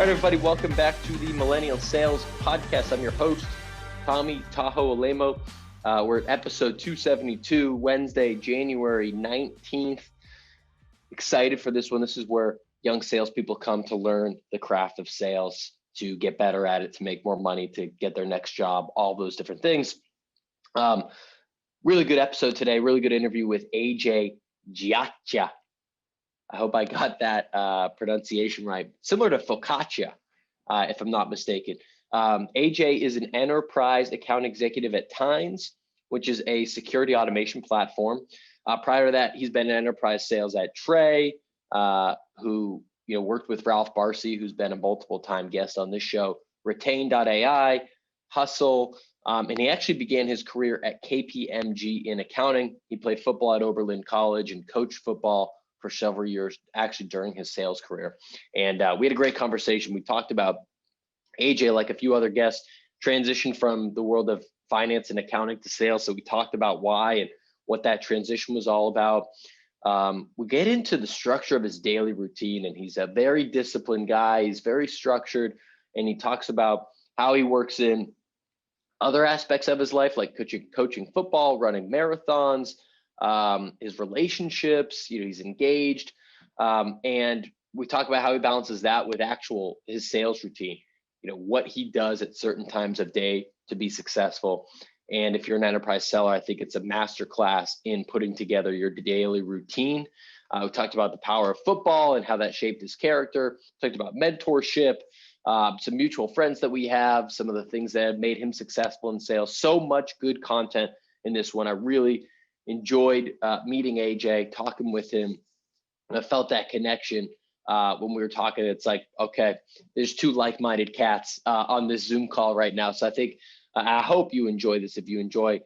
All right, everybody, welcome back to the Millennial Sales Podcast. I'm your host, Tommy Tahoe Alemo. We're at episode 272, Wednesday, January 19th. Excited for this one. This is where young salespeople come to learn the craft of sales, to get better at it, to make more money, to get their next job, all those different things. Really good episode today. Really good interview with AJ Giaccia. I hope I got that pronunciation right. Similar to focaccia, if I'm not mistaken. AJ is an enterprise account executive at Tynes, which is a security automation platform. Prior to that, he's been in enterprise sales at Trey, who worked with Ralph Barzi, who's been a multiple-time guest on this show, Retain.ai, Hustle, and he actually began his career at KPMG in accounting. He played football at Oberlin College and coached football for several years, actually during his sales career. And we had a great conversation. We talked about AJ, like a few other guests, transitioned from the world of finance and accounting to sales. So we talked about why and what that transition was all about. We get into the structure of his daily routine, and he's a very disciplined guy. He's very structured, and he talks about how he works in other aspects of his life, like coaching football, running marathons, his relationships, he's engaged. And we talk about how he balances that with his sales routine, what he does at certain times of day to be successful. And if you're an enterprise seller, I think it's a masterclass in putting together your daily routine. We talked about the power of football and how that shaped his character. Talked about mentorship, some mutual friends that we have, some of the things that have made him successful in sales. So much good content in this one. I really enjoyed meeting AJ, talking with him, and I felt that connection when we were talking. It's like, okay, there's two like-minded cats on this Zoom call right now. So I hope you enjoy this. If you enjoy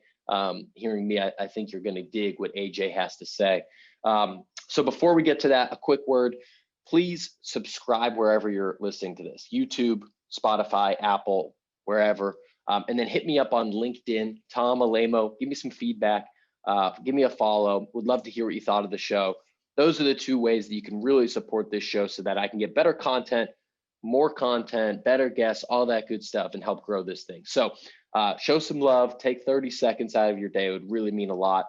hearing me, I think you're going to dig what AJ has to say. So before we get to that, a quick word. Please subscribe wherever you're listening to this, YouTube, Spotify, Apple, wherever. And then hit me up on LinkedIn, Tom Alemo. Give me some feedback. Give me a follow. Would love to hear what you thought of the show. Those are the two ways that you can really support this show so that I can get better content, more content, better guests, all that good stuff, and help grow this thing. So show some love, take 30 seconds out of your day. It would really mean a lot.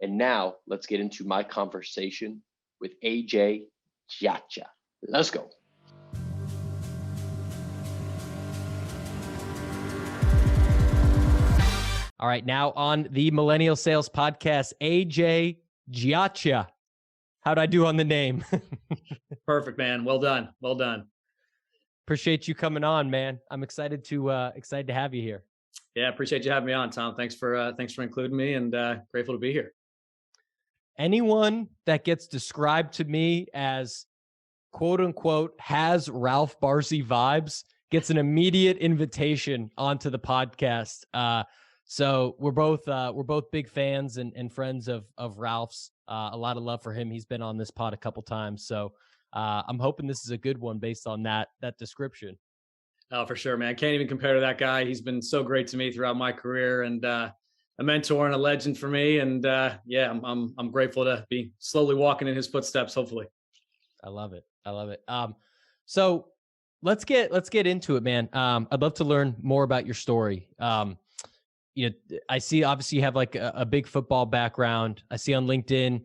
And now let's get into my conversation with AJ Giaccia. Let's go. All right, now on the Millennial Sales Podcast, AJ Giaccia. How'd I do on the name? Perfect, man. Well done. Well done. Appreciate you coming on, man. I'm excited to have you here. Yeah, appreciate you having me on, Tom. Thanks for including me, and grateful to be here. Anyone that gets described to me as quote unquote has Ralph Barzi vibes gets an immediate invitation onto the podcast. So we're both big fans and friends of Ralph's. A lot of love for him. He's been on this pod a couple times. So I'm hoping this is a good one based on that description. Oh, for sure, man. I can't even compare to that guy. He's been so great to me throughout my career, and a mentor and a legend for me. And I'm grateful to be slowly walking in his footsteps, hopefully. I love it. So let's get into it, man. I'd love to learn more about your story. I see obviously you have like a big football background. I see on LinkedIn,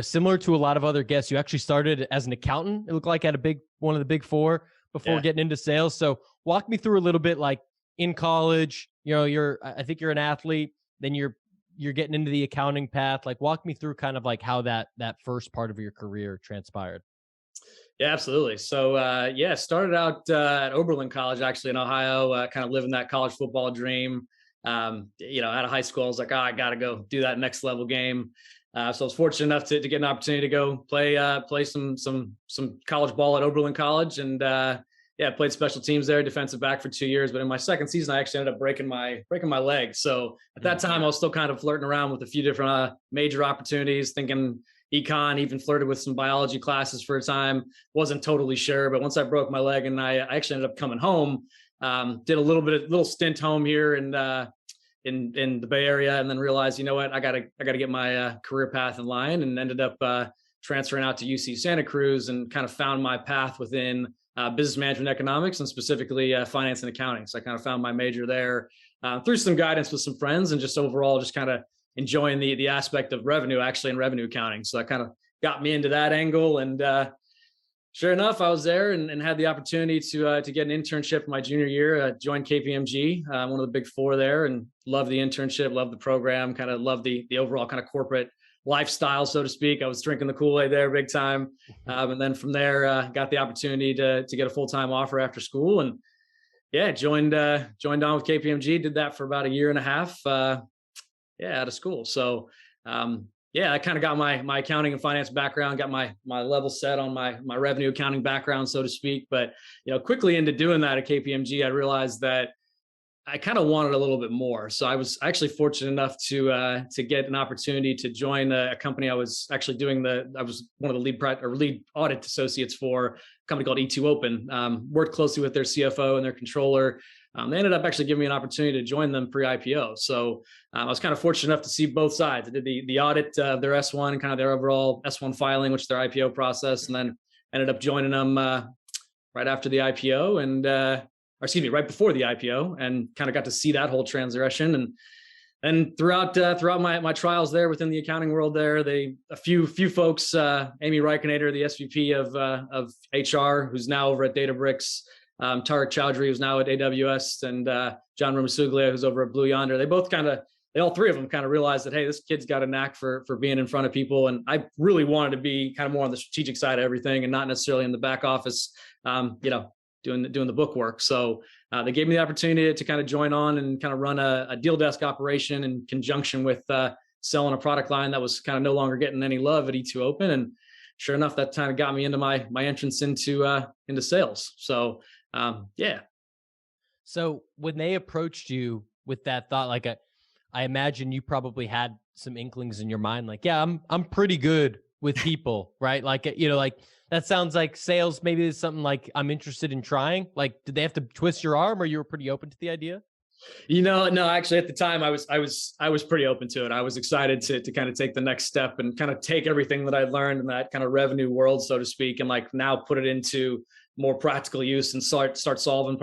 similar to a lot of other guests, you actually started as an accountant. It looked like at one of the big four before getting into sales. So walk me through a little bit, like in college, I think you're an athlete, then you're getting into the accounting path. Like walk me through kind of like how that first part of your career transpired. Yeah, absolutely. So, started out at Oberlin College, actually in Ohio, kind of living that college football dream. Out of high school, I was like, I got to go do that next level game. So I was fortunate enough to get an opportunity to go play some college ball at Oberlin College, and played special teams there, defensive back for 2 years. But in my second season, I actually ended up breaking my leg. So at that time, I was still kind of flirting around with a few different major opportunities, thinking econ, even flirted with some biology classes for a time. Wasn't totally sure, but once I broke my leg, and I actually ended up coming home. Did a little stint home here in the Bay Area, and then realized, I gotta get my career path in line, and ended up transferring out to UC Santa Cruz and kind of found my path within business management economics and specifically finance and accounting. So I kind of found my major there through some guidance with some friends and just overall just kind of enjoying the aspect of revenue actually in revenue accounting. So that kind of got me into that angle. And sure enough, I was there and had the opportunity to get an internship my junior year, joined KPMG, one of the big four there, and loved the internship, loved the program, kind of loved the overall kind of corporate lifestyle, so to speak. I was drinking the Kool-Aid there big time. And then from there, got the opportunity to get a full-time offer after school. And yeah, joined on with KPMG, did that for about a year and a half, out of school. So I kind of got my accounting and finance background, got my level set on my revenue accounting background, so to speak. But, quickly into doing that at KPMG, I realized that I kind of wanted a little bit more. So I was actually fortunate enough to get an opportunity to join a company. I was actually I was one of the lead audit associates for a company called E2 Open, worked closely with their CFO and their controller. They ended up actually giving me an opportunity to join them pre-IPO. So I was kind of fortunate enough to see both sides. I did the audit of their S1 and kind of their overall S1 filing, which is their IPO process, and then ended up joining them right after the IPO right before the IPO, and kind of got to see that whole transition. And throughout my trials there within the accounting world there, a few folks, Amy Reicheneder, the SVP of HR, who's now over at Databricks, Tariq Chowdhury, who's now at AWS, and John Ramasuglia, who's over at Blue Yonder. All three of them kind of realized that, hey, this kid's got a knack for being in front of people. And I really wanted to be kind of more on the strategic side of everything and not necessarily in the back office, doing the book work. So they gave me the opportunity to kind of join on and kind of run a deal desk operation in conjunction with selling a product line that was kind of no longer getting any love at E2 Open. And sure enough, that kind of got me into my entrance into sales. So So when they approached you with that thought, I imagine you probably had some inklings in your mind, I'm pretty good with people, right? That sounds like sales. Maybe it's something like I'm interested in trying. Did they have to twist your arm, or you were pretty open to the idea? No, actually at the time I was pretty open to it. I was excited to kind of take the next step and kind of take everything that I learned in that kind of revenue world, so to speak, and now put it into more practical use and start solving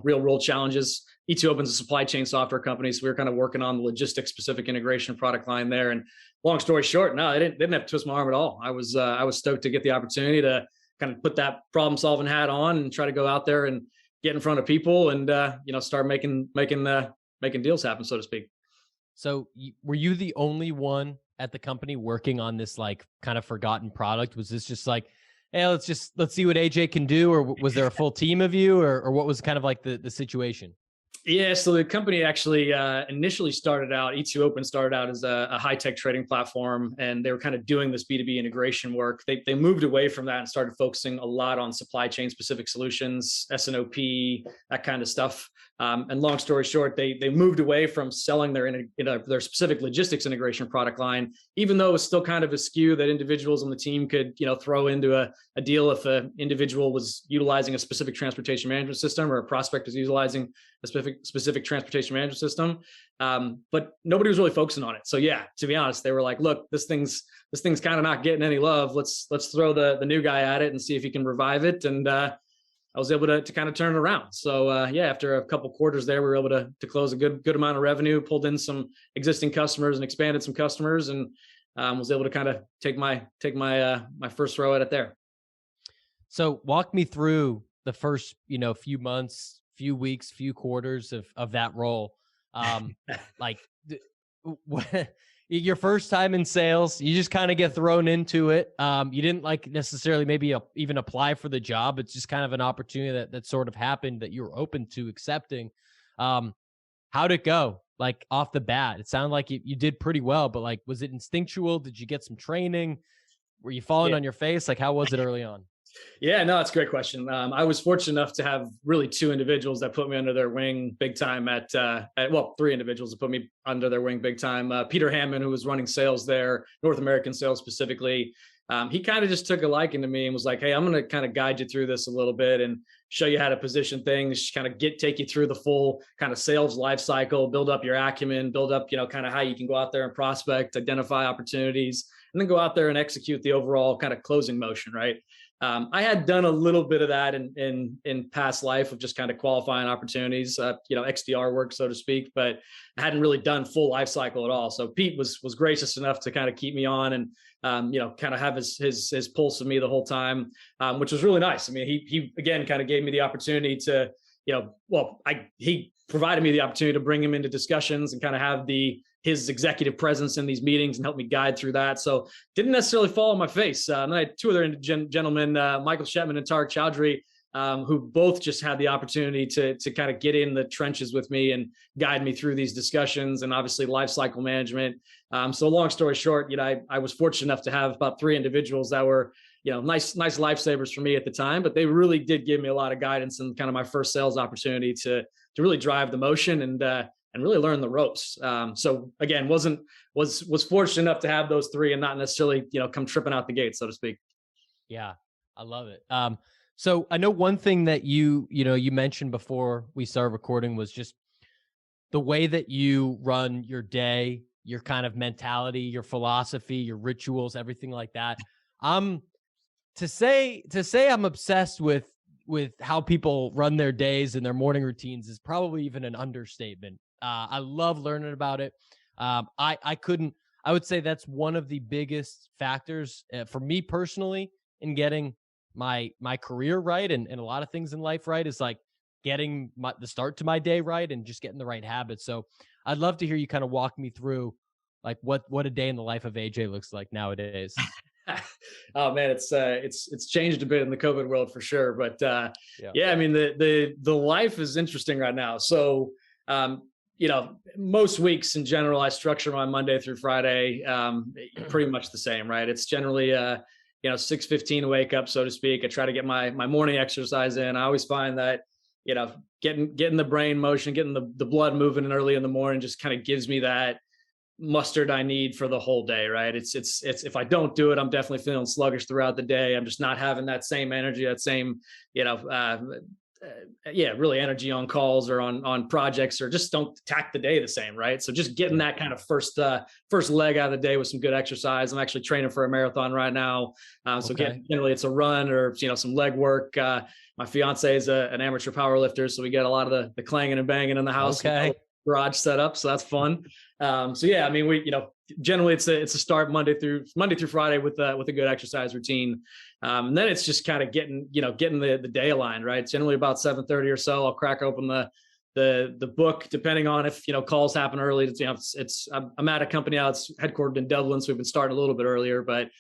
real world challenges. E2 Open's a supply chain software company, so we were kind of working on the logistics specific integration product line there. And long story short, no, they didn't have to twist my arm at all. I was stoked to get the opportunity to kind of put that problem solving hat on and try to go out there and get in front of people and start making deals happen, so to speak. So were you the only one at the company working on this kind of forgotten product? Was this just hey, let's see what AJ can do, or was there a full team of you, or what was kind of the situation? Yeah, so the company actually initially E2 Open started out as a high-tech trading platform, and they were kind of doing this B2B integration work. They moved away from that and started focusing a lot on supply chain specific solutions, S&OP, that kind of stuff. And long story short, they moved away from selling their specific logistics integration product line, even though it was still kind of a SKU that individuals on the team could throw into a deal if an individual was utilizing a specific transportation management system or a prospect was utilizing a specific transportation management system. But nobody was really focusing on it. So yeah, to be honest, they were like, look, this thing's kind of not getting any love. Let's throw the new guy at it and see if he can revive it. And I was able to kind of turn it around. So after a couple quarters there, we were able to close a good amount of revenue, pulled in some existing customers and expanded some customers, and was able to kind of take my first throw at it there. So walk me through the first, few months, few weeks, few quarters of that role. Your first time in sales, you just kind of get thrown into it. You didn't necessarily maybe even apply for the job. It's just kind of an opportunity that sort of happened that you were open to accepting. How'd it go? Off the bat, it sounded like you did pretty well, but was it instinctual? Did you get some training? Were you falling on your face? How was it early on? Yeah, no, it's a great question. I was fortunate enough to have really two individuals that put me under their wing big time three individuals that put me under their wing big time. Peter Hammond, who was running sales there, North American sales specifically, he kind of just took a liking to me and was like, hey, I'm going to kind of guide you through this a little bit and show you how to position things, kind of take you through the full kind of sales life cycle, build up your acumen, build up, kind of how you can go out there and prospect, identify opportunities, and then go out there and execute the overall kind of closing motion, right? I had done a little bit of that in past life of just kind of qualifying opportunities, XDR work, so to speak, but I hadn't really done full life cycle at all. So Pete was gracious enough to kind of keep me on and, kind of have his pulse of me the whole time, which was really nice. I mean, he again, kind of gave me the opportunity to, he provided me the opportunity to bring him into discussions and kind of have his executive presence in these meetings and help me guide through that. So didn't necessarily fall on my face. And I had two other gentlemen, Michael Shetman and Tariq Chowdhury, who both just had the opportunity to kind of get in the trenches with me and guide me through these discussions and obviously life cycle management. So long story short, I was fortunate enough to have about 3 individuals that were, nice lifesavers for me at the time, but they really did give me a lot of guidance and kind of my first sales opportunity to really drive the motion and really learn the ropes. So again, was fortunate enough to have those 3 and not necessarily, come tripping out the gate, so to speak. Yeah, I love it. So I know one thing that you mentioned before we started recording was just the way that you run your day, your kind of mentality, your philosophy, your rituals, everything like that. To say I'm obsessed with how people run their days and their morning routines is probably even an understatement. I love learning about it. I would say that's one of the biggest factors for me personally in getting my career right and a lot of things in life right is like getting the start to my day right and just getting the right habits. So I'd love to hear you kind of walk me through like what a day in the life of AJ looks like nowadays. Oh man, it's changed a bit in the COVID world for sure. But yeah, I mean the life is interesting right now. So most weeks in general, I structure my Monday through Friday pretty much the same, right? It's generally 6:15 wake up, so to speak. I try to get my morning exercise in. I always find that getting the brain motion, getting the blood moving early in the morning just kind of gives me that mustard I need for the whole day, right? It's if I don't do it, I'm definitely feeling sluggish throughout the day. I'm just not having that same energy, that same really energy on calls or on projects, or just don't tack the day the same, right? So just getting that kind of first leg out of the day with some good exercise. I'm actually training for a marathon right now, so generally it's a run or some leg work. My fiance is an amateur power lifter, so we get a lot of the clanging and banging in the house. Garage set up, so that's fun. So yeah, I mean, we generally it's a start Monday through Friday with a good exercise routine, and then it's just kind of getting the day aligned, right? Generally about 7:30 or so, I'll crack open the book, depending on if calls happen early. I'm at a company now, it's headquartered in Dublin, so we've been starting a little bit earlier, but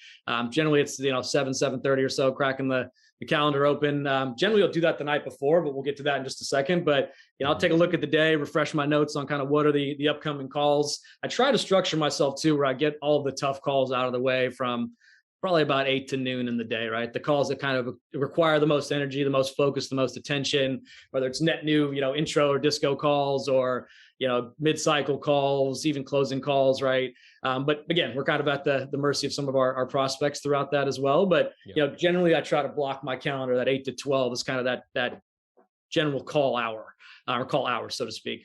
generally it's 7:30 or so, cracking the calendar open. Generally I'll do that the night before, but we'll get to that in just a second. But I'll take a look at the day, refresh my notes on kind of what are the upcoming calls. I try to structure myself too, where I get all of the tough calls out of the way from probably about 8 to noon in the day, right? The calls that kind of require the most energy, the most focus, the most attention, whether it's net new, intro or disco calls, or mid-cycle calls, even closing calls, right? But again, we're kind of at the mercy of some of our prospects throughout that as well. But generally I try to block my calendar that 8 to 12 is kind of that general call hour or call hours, so to speak.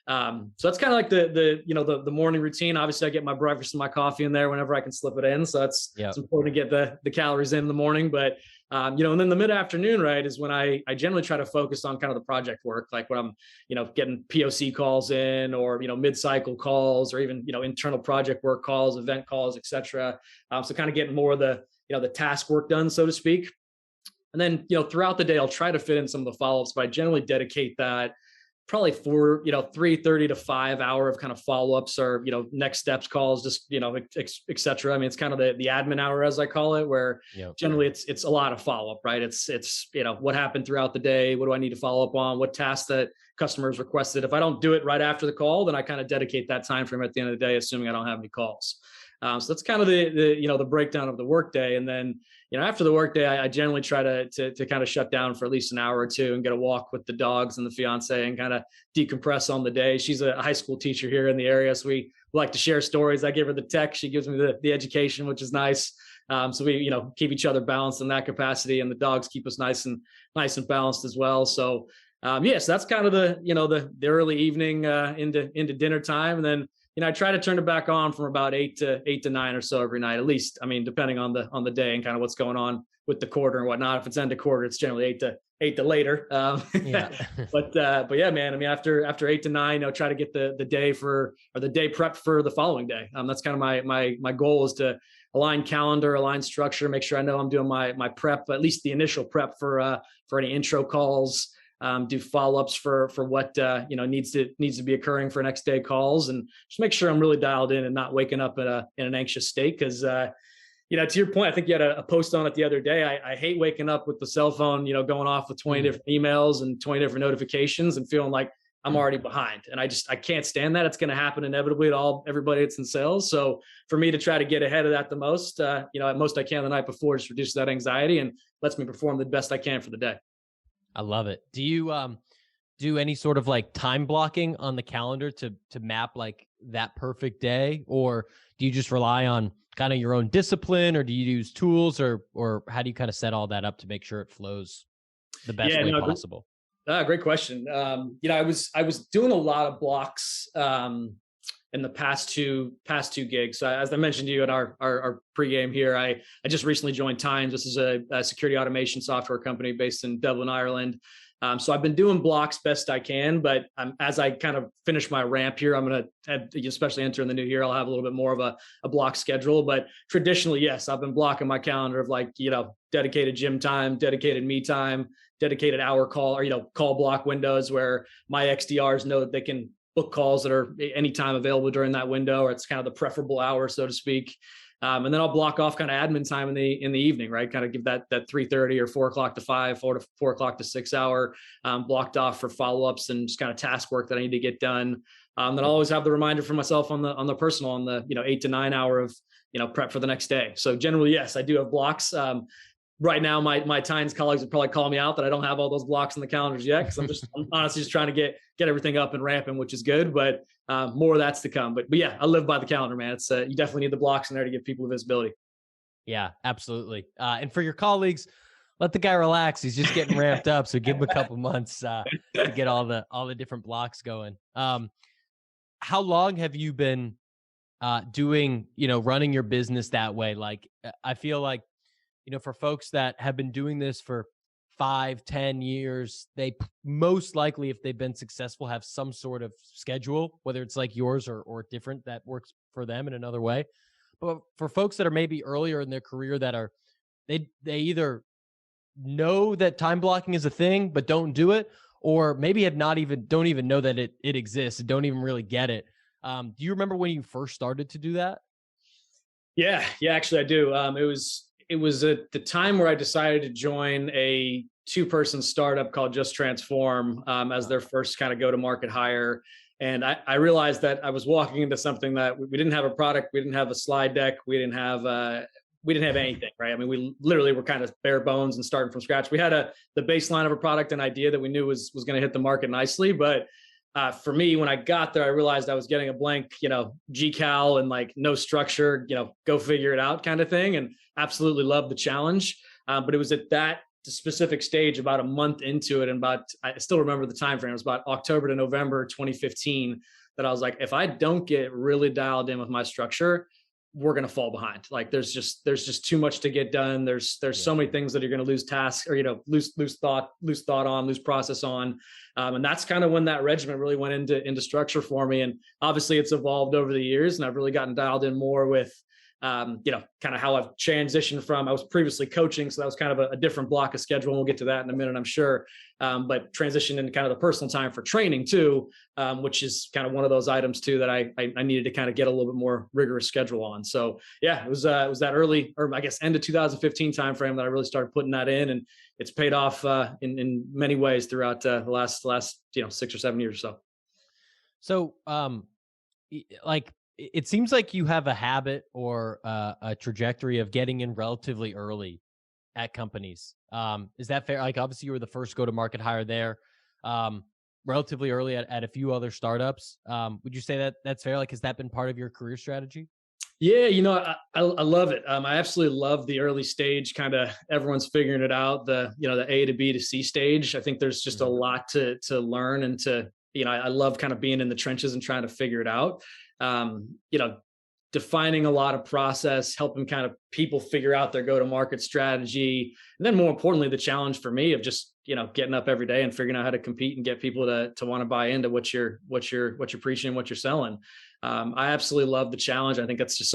So that's kind of like the morning routine. Obviously I get my breakfast and my coffee in there whenever I can slip it in. So it's important to get the calories in the morning, but and then the mid-afternoon, right, is when I generally try to focus on kind of the project work, like when I'm, getting POC calls in, or, mid-cycle calls, or even, internal project work calls, event calls, et cetera. So kind of getting more of the task work done, so to speak. And then, throughout the day, I'll try to fit in some of the follow-ups, but I generally dedicate that probably for 3:30 to 5 hour of kind of follow-ups or next steps calls, just et cetera. I mean, it's kind of the admin hour, as I call it, where generally it's a lot of follow-up, right? It's what happened throughout the day, what do I need to follow up on, what tasks that customers requested. If I don't do it right after the call, then I kind of dedicate that time frame at the end of the day, assuming I don't have any calls. So that's kind of the breakdown of the workday. And then, after the workday, I generally try to kind of shut down for at least an hour or two and get a walk with the dogs and the fiance and kind of decompress on the day. She's a high school teacher here in the area, so we like to share stories. I give her the tech, she gives me the education, which is nice. So we, keep each other balanced in that capacity, and the dogs keep us nice and balanced as well. So yes, that's kind of the early evening into dinner time. And then, I try to turn it back on from about 8 to 9 or so every night, at least. I mean, depending on the day and kind of what's going on with the quarter and whatnot. If it's end of quarter, it's generally 8 to later. Yeah. But yeah, man, I mean, after 8 to 9, try to get the day prepped for the following day. That's kind of my goal, is to align calendar, align structure, make sure I know I'm doing my prep, at least the initial prep for any intro calls, do follow-ups for what needs to be occurring for next day calls, and just make sure I'm really dialed in and not waking up in an anxious state. Because to your point, I think you had a post on it the other day. I hate waking up with the cell phone, going off with 20 different emails and 20 different notifications and feeling like I'm already behind. And I can't stand that. It's going to happen inevitably to everybody that's in sales. So for me to try to get ahead of that the most, at most I can the night before, just reduces that anxiety and lets me perform the best I can for the day. I love it. Do you do any sort of like time blocking on the calendar to map like that perfect day, or do you just rely on kind of your own discipline, or do you use tools, or how do you kind of set all that up to make sure it flows the best way possible? Great question. I was doing a lot of blocks in the past two gigs. So as I mentioned to you in our pregame here, I just recently joined Times. This is a security automation software company based in Dublin, Ireland. So I've been doing blocks best I can, but as I kind of finish my ramp here, I'm going to, especially enter in the new year, I'll have a little bit more of a block schedule. But traditionally, yes, I've been blocking my calendar of dedicated gym time, dedicated me time, dedicated hour call, or, call block windows where my XDRs know that they can book calls that are anytime available during that window, or it's kind of the preferable hour, so to speak. And then I'll block off kind of admin time in the evening, right? Kind of give that 3:30 or 4 o'clock to 5, 4 o'clock to 6 hour blocked off for follow-ups and just kind of task work that I need to get done. Then I'll always have the reminder for myself on the personal, on the 8 to 9 hour of prep for the next day. So generally, yes, I do have blocks. Right now, my Times colleagues would probably call me out that I don't have all those blocks in the calendars yet, because I'm honestly just trying to get everything up and ramping, which is good. But more of that's to come. But yeah, I live by the calendar, man. It's you definitely need the blocks in there to give people visibility. Yeah, absolutely. And for your colleagues, let the guy relax. He's just getting ramped up, so give him a couple months to get all the different blocks going. How long have you been doing running your business that way? Like, I feel like, for folks that have been doing this for 5-10 years, they most likely, if they've been successful, have some sort of schedule, whether it's like yours or different, that works for them in another way. But for folks that are maybe earlier in their career, that are, they either know that time blocking is a thing, but don't do it, or maybe don't even know that it exists and don't even really get it. Do you remember when you first started to do that? Yeah, actually I do. It was at the time where I decided to join a 2-person startup called Just Transform as their first kind of go-to-market hire. And I realized that I was walking into something that we didn't have a product, we didn't have a slide deck, we didn't have anything, right? I mean, we literally were kind of bare bones and starting from scratch. We had the baseline of a product and idea that we knew was going to hit the market nicely, but for me, when I got there, I realized I was getting a blank, GCal and like no structure, go figure it out kind of thing. And absolutely loved the challenge. But it was at that specific stage, about a month into it, and I still remember the time frame. It was about October to November 2015, that I was like, if I don't get really dialed in with my structure, we're going to fall behind. Like there's just too much to get done. There's so many things that you're going to lose tasks, or, lose thought on, lose process on. And that's kind of when that regimen really went into structure for me. And obviously it's evolved over the years, and I've really gotten dialed in more with, kind of how I've transitioned from, I was previously coaching. So that was kind of a different block of schedule. And we'll get to that in a minute, I'm sure. But transitioned into kind of the personal time for training too, which is kind of one of those items too, that I needed to kind of get a little bit more rigorous schedule on. So yeah, it was that early, or I guess end of 2015 timeframe, that I really started putting that in, and it's paid off in many ways throughout the last 6 or 7 years or so. So it seems like you have a habit or a trajectory of getting in relatively early at companies. Is that fair? Like, obviously you were the first go-to-market hire there, relatively early at a few other startups. Would you say that that's fair? Like, has that been part of your career strategy? Yeah, you know, I love it. I absolutely love the early stage, kind of everyone's figuring it out. The A to B to C stage. I think there's just a lot to learn and to, I love kind of being in the trenches and trying to figure it out. You know, defining a lot of process, helping kind of people figure out their go-to-market strategy, and then more importantly, the challenge for me of just getting up every day and figuring out how to compete and get people to want to buy into what you're preaching and what you're selling. I absolutely love the challenge. I think that's just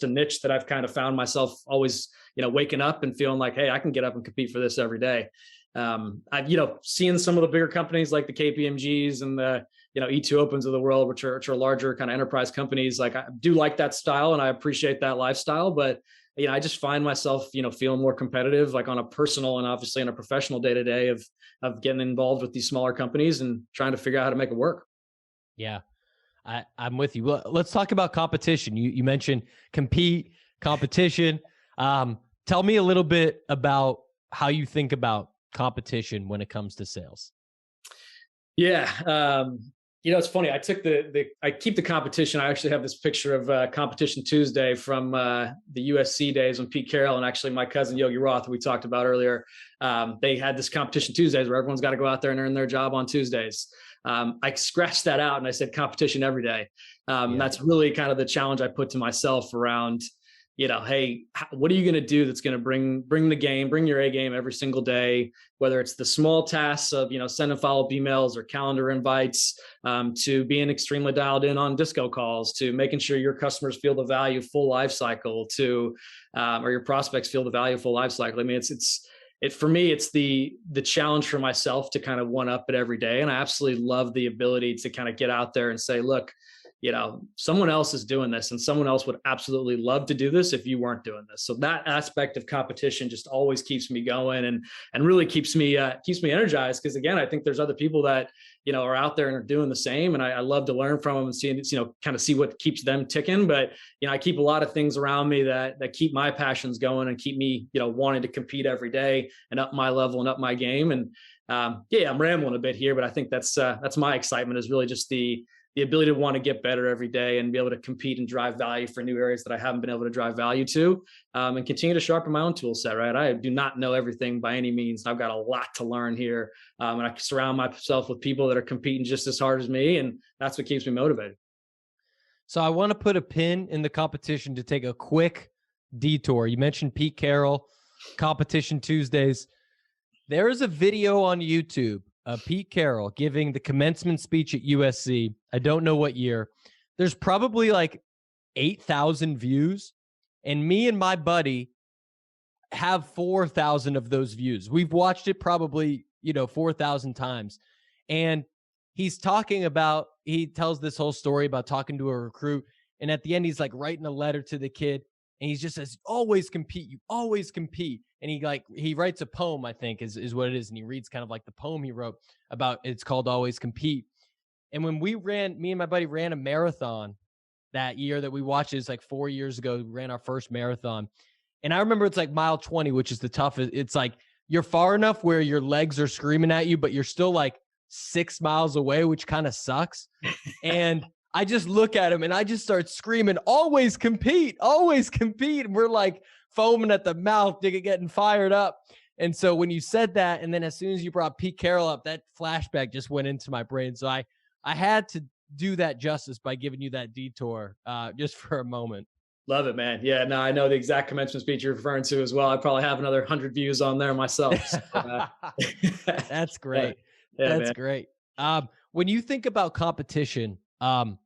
a niche that I've kind of found myself always, waking up and feeling like, hey, I can get up and compete for this every day. I've, seeing some of the bigger companies like the KPMGs and the, E2 Opens of the world, which are larger kind of enterprise companies. Like I do like that style and I appreciate that lifestyle, but I just find myself, feeling more competitive, like on a personal and obviously on a professional day to day of getting involved with these smaller companies and trying to figure out how to make it work. Yeah, I'm with you. Well, let's talk about competition. You mentioned competition. Tell me a little bit about how you think about competition when it comes to sales. Yeah. It's funny. I took I keep the competition. I actually have this picture of Competition Tuesday from the USC days when Pete Carroll and actually my cousin Yogi Roth, who we talked about earlier, they had this Competition Tuesdays where everyone's got to go out there and earn their job on Tuesdays. I scratched that out and I said competition every day. That's really kind of the challenge I put to myself around, hey, what are you going to do that's going to bring the game, bring your A game every single day, whether it's the small tasks of, send and follow up emails or calendar invites, to being extremely dialed in on disco calls, to making sure your customers feel the value full life cycle, to, or your prospects feel the value full life cycle. I mean, for me, it's the challenge for myself to kind of one up it every day. And I absolutely love the ability to kind of get out there and say, look, someone else is doing this and someone else would absolutely love to do this if you weren't doing this. So that aspect of competition just always keeps me going and really keeps me energized. Because again, I think there's other people that, are out there and are doing the same. And I love to learn from them and see, kind of see what keeps them ticking. But, I keep a lot of things around me that keep my passions going and keep me, wanting to compete every day and up my level and up my game. And I'm rambling a bit here, but I think that's my excitement, is really just the ability to want to get better every day and be able to compete and drive value for new areas that I haven't been able to drive value to, and continue to sharpen my own tool set, right? I do not know everything by any means. I've got a lot to learn here. And I surround myself with people that are competing just as hard as me. And that's what keeps me motivated. So I want to put a pin in the competition to take a quick detour. You mentioned Pete Carroll, Competition Tuesdays. There is a video on YouTube Pete Carroll giving the commencement speech at USC. I don't know what year. There's probably like 8,000 views. And me and my buddy have 4,000 of those views. We've watched it probably, 4,000 times. And he's talking about, he tells this whole story about talking to a recruit. And at the end, he's like writing a letter to the kid. And he just says, always compete. You always compete. And he writes a poem, I think is what it is. And he reads kind of like the poem he wrote about, it's called Always Compete. And when me and my buddy ran a marathon that year that we watched, it's like 4 years ago, we ran our first marathon. And I remember it's like mile 20, which is the toughest. It's like you're far enough where your legs are screaming at you, but you're still like 6 miles away, which kind of sucks. And I just look at him and I just start screaming, always compete, always compete. And we're like foaming at the mouth, getting fired up. And so when you said that, and then as soon as you brought Pete Carroll up, that flashback just went into my brain. So I had to do that justice by giving you that detour just for a moment. Love it, man. Yeah, no, I know the exact commencement speech you're referring to as well. I probably have another 100 views on there myself. So, That's great. Yeah, That's great. When you think about competition, when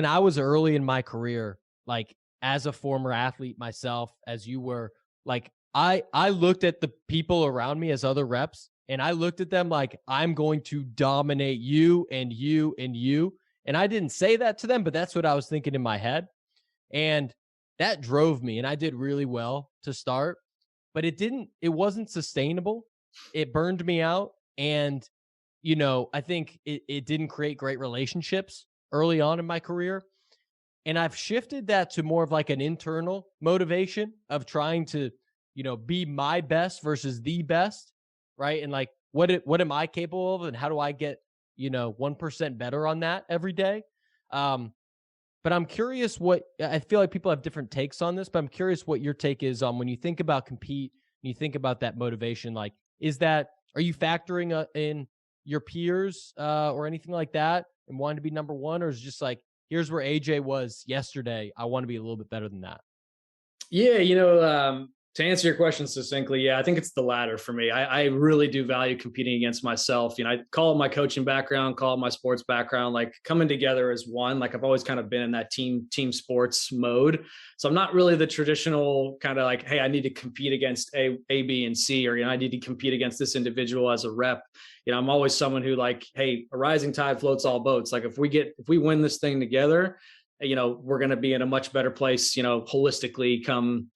I was early in my career, like as a former athlete myself, as you were, like I looked at the people around me as other reps, and I looked at them like, I'm going to dominate you and you and you. And I didn't say that to them, but that's what I was thinking in my head. And that drove me, and I did really well to start, but it wasn't sustainable. It burned me out. And, I think it didn't create great relationships early on in my career. And I've shifted that to more of like an internal motivation of trying to, be my best versus the best, right? And like, what am I capable of, and how do I get, 1% better on that every day? But I'm curious I feel like people have different takes on this, but I'm curious what your take is on when you think about compete, when you think about that motivation, like, are you factoring in your peers or anything like that and wanting to be number one? Or is it just like, here's where AJ was yesterday, I want to be a little bit better than that? Yeah, to answer your question succinctly, yeah, I think it's the latter for me. I really do value competing against myself. I call it my coaching background, call it my sports background, like coming together as one. Like I've always kind of been in that team sports mode. So I'm not really the traditional kind of like, hey, I need to compete against A, B, and C, or, I need to compete against this individual as a rep. I'm always someone who like, hey, a rising tide floats all boats. Like if we win this thing together, we're going to be in a much better place, holistically come,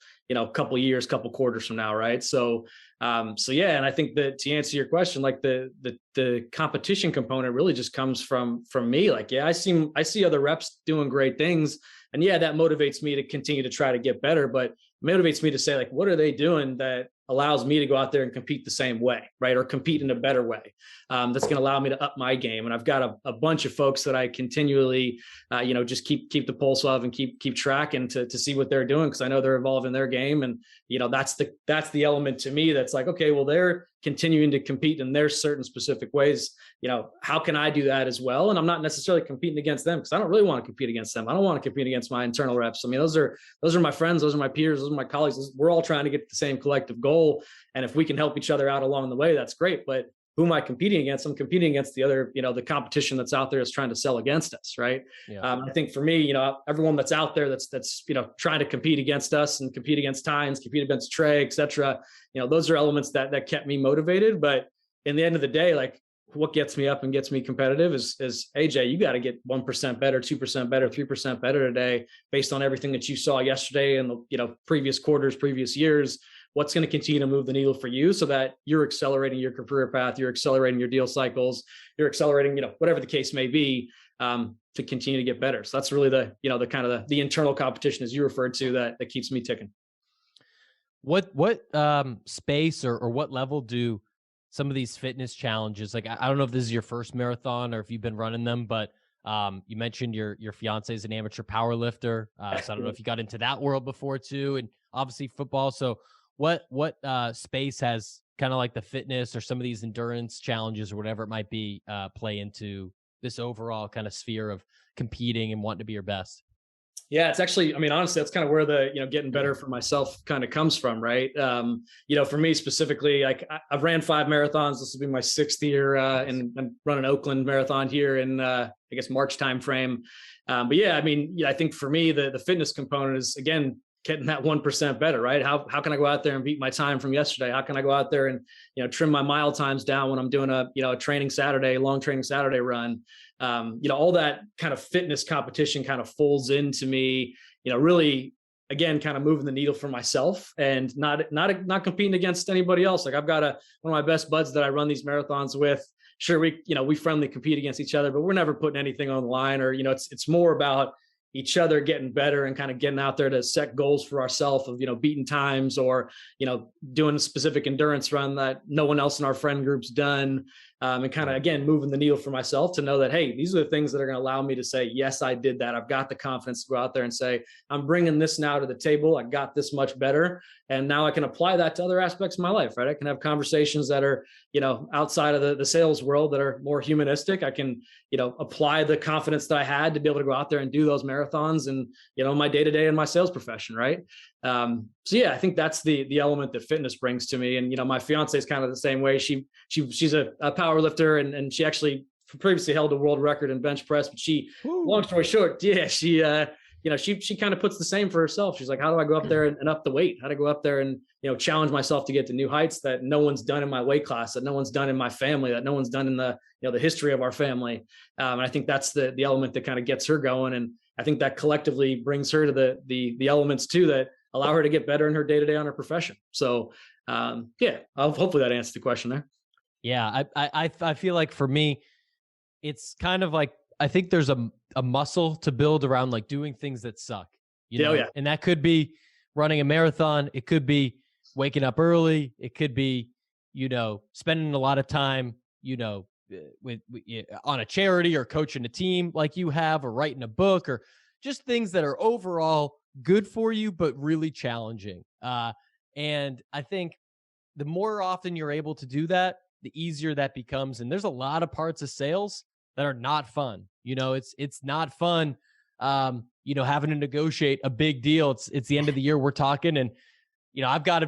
couple years, couple quarters from now. Right. So yeah. And I think that to answer your question, like the competition component really just comes from me. Like, yeah, I see other reps doing great things, and yeah, that motivates me to continue to try to get better, but motivates me to say, like, what are they doing that allows me to go out there and compete the same way, right? Or compete in a better way. That's going to allow me to up my game. And I've got a bunch of folks that I continually, just keep the pulse of and keep tracking to see what they're doing, because I know they're evolving their game. And that's the element to me that's like, okay, well, they're continuing to compete in their certain specific ways. How can I do that as well? And I'm not necessarily competing against them, because I don't really want to compete against them. I don't want to compete against my internal reps. I mean, those are my friends, those are my peers, those are my colleagues. We're all trying to get the same collective goal. And if we can help each other out along the way, that's great. But who am I competing against? I'm competing against the other, the competition that's out there is trying to sell against us, right? Yeah. I think for me, everyone that's out there that's trying to compete against us and compete against Tynes, compete against Trey, et cetera, those are elements that kept me motivated. But in the end of the day, like, what gets me up and gets me competitive is AJ, you got to get 1% better, 2% better, 3% better today, based on everything that you saw yesterday and the previous quarters, previous years. What's going to continue to move the needle for you so that you're accelerating your career path, you're accelerating your deal cycles, you're accelerating, whatever the case may be, to continue to get better. So that's really the kind of the internal competition, as you referred to, that keeps me ticking. What space or what level do some of these fitness challenges, like, I don't know if this is your first marathon or if you've been running them, but you mentioned your fiance is an amateur power lifter. So I don't know if you got into that world before too, and obviously football. So what space has kind of like the fitness or some of these endurance challenges or whatever it might be play into this overall kind of sphere of competing and wanting to be your best? Yeah, it's actually, honestly, that's kind of where the, getting better for myself kind of comes from, right? For me specifically, like I've ran 5 marathons. This will be my 6th year and run an Oakland marathon here in, I guess, March timeframe. But yeah, I think for me, the fitness component is, again, getting that 1% better, right? How can I go out there and beat my time from yesterday? How can I go out there and, trim my mile times down when I'm doing a long training Saturday run? All that kind of fitness competition kind of folds into me, really, again, kind of moving the needle for myself and not competing against anybody else. Like I've got one of my best buds that I run these marathons with. Sure, we friendly compete against each other, but we're never putting anything on the line, or, it's more about each other getting better and kind of getting out there to set goals for ourselves of, beating times or, doing a specific endurance run that no one else in our friend group's done. And kind of, again, moving the needle for myself to know that, hey, these are the things that are going to allow me to say, yes, I did that. I've got the confidence to go out there and say, I'm bringing this now to the table. I got this much better. And now I can apply that to other aspects of my life, right? I can have conversations that are, outside of the sales world that are more humanistic. I can, apply the confidence that I had to be able to go out there and do those marathons and, my day-to-day in my sales profession, right? So yeah, I think that's the element that fitness brings to me. And, my fiance is kind of the same way. She's a power lifter and she actually previously held a world record in bench press, but long story short, yeah, she kind of puts the same for herself. She's like, how do I go up there and up the weight? How to go up there and, challenge myself to get to new heights that no one's done in my weight class, that no one's done in my family, that no one's done in the history of our family. And I think that's the element that kind of gets her going. And I think that collectively brings her to the elements too, that allow her to get better in her day-to-day on her profession. So yeah, hopefully that answers the question there. Yeah. I feel like for me, it's kind of like, I think there's a muscle to build around like doing things that suck, Yeah. And that could be running a marathon. It could be waking up early. It could be, spending a lot of time, with on a charity or coaching a team like you have, or writing a book, or just things that are overall good for you, but really challenging. And I think the more often you're able to do that, the easier that becomes. And there's a lot of parts of sales that are not fun. It's not fun, having to negotiate a big deal. It's the end of the year. We're talking, and I've got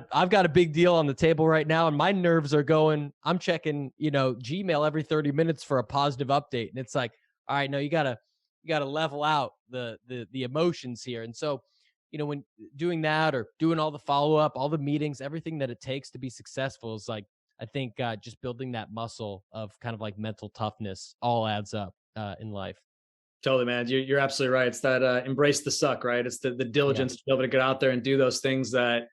a big deal on the table right now, and my nerves are going. I'm checking, Gmail every 30 minutes for a positive update, and it's like, all right, no, you gotta level out the emotions here. And so, when doing that or doing all the follow up, all the meetings, everything that it takes to be successful is like, I think just building that muscle of kind of like mental toughness all adds up in life. Totally, man. You're absolutely right. It's that embrace the suck, right? It's the diligence to be able to get out there and do those things that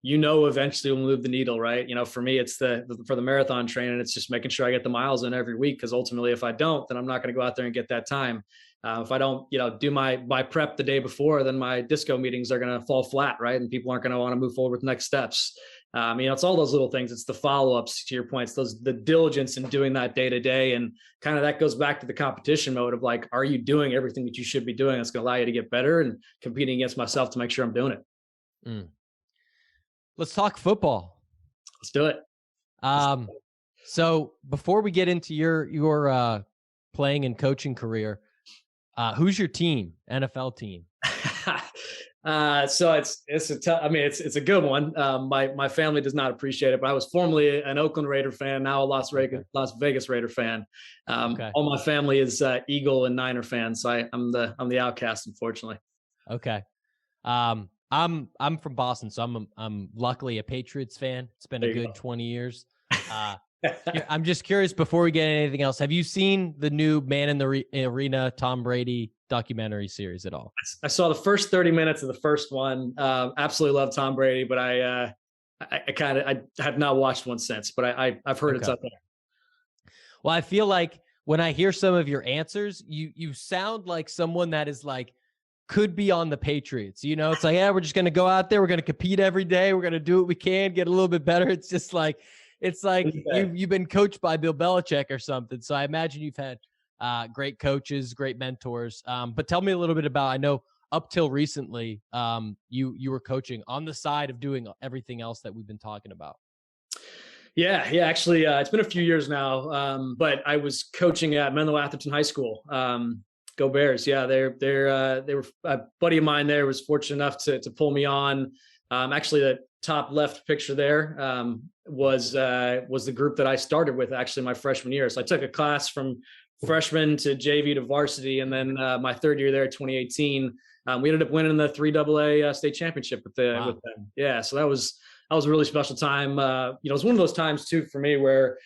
eventually will move the needle, right? For me, it's for the marathon training, it's just making sure I get the miles in every week, because ultimately, if I don't, then I'm not going to go out there and get that time. If I don't, do my prep the day before, then my disco meetings are going to fall flat, right? And people aren't going to want to move forward with next steps. It's all those little things. It's the follow-ups, to your points, the diligence in doing that day to day. And kind of that goes back to the competition mode of like, are you doing everything that you should be doing that's going to allow you to get better, and competing against myself to make sure I'm doing it. Let's talk football. Let's do it. So before we get into your playing and coaching career, who's your team, NFL team? So it's a good one. My family does not appreciate it, but I was formerly an Oakland Raider fan, now a Las Vegas Raider fan. All my family is Eagle and Niner fans, so I'm the outcast, unfortunately. Okay. I'm from Boston, so I'm luckily a Patriots fan. It's been a good 20 years. I'm just curious, before we get anything else, have you seen the new Man in the Arena Tom Brady documentary series at all? I saw the first 30 minutes of the first one. Absolutely love Tom Brady, but I have not watched one since, but I've heard it's up there. Well, I feel like when I hear some of your answers, you sound like someone that is like, could be on the Patriots. It's like, yeah, we're just going to go out there. We're going to compete every day. We're going to do what we can, get a little bit better. It's just like, you've been coached by Bill Belichick or something. So I imagine you've had great coaches, great mentors. But tell me a little bit about, I know up till recently, you were coaching on the side of doing everything else that we've been talking about. Yeah. Actually, it's been a few years now, but I was coaching at Menlo Atherton High School. Go Bears. Yeah, they were a buddy of mine there was fortunate enough to pull me on. Actually, the top left picture there was the group that I started with actually my freshman year. So I took a class from freshman to JV to varsity, and then my third year there, 2018, we ended up winning the 3AA state championship with them. Yeah, so that was a really special time. It was one of those times too for me where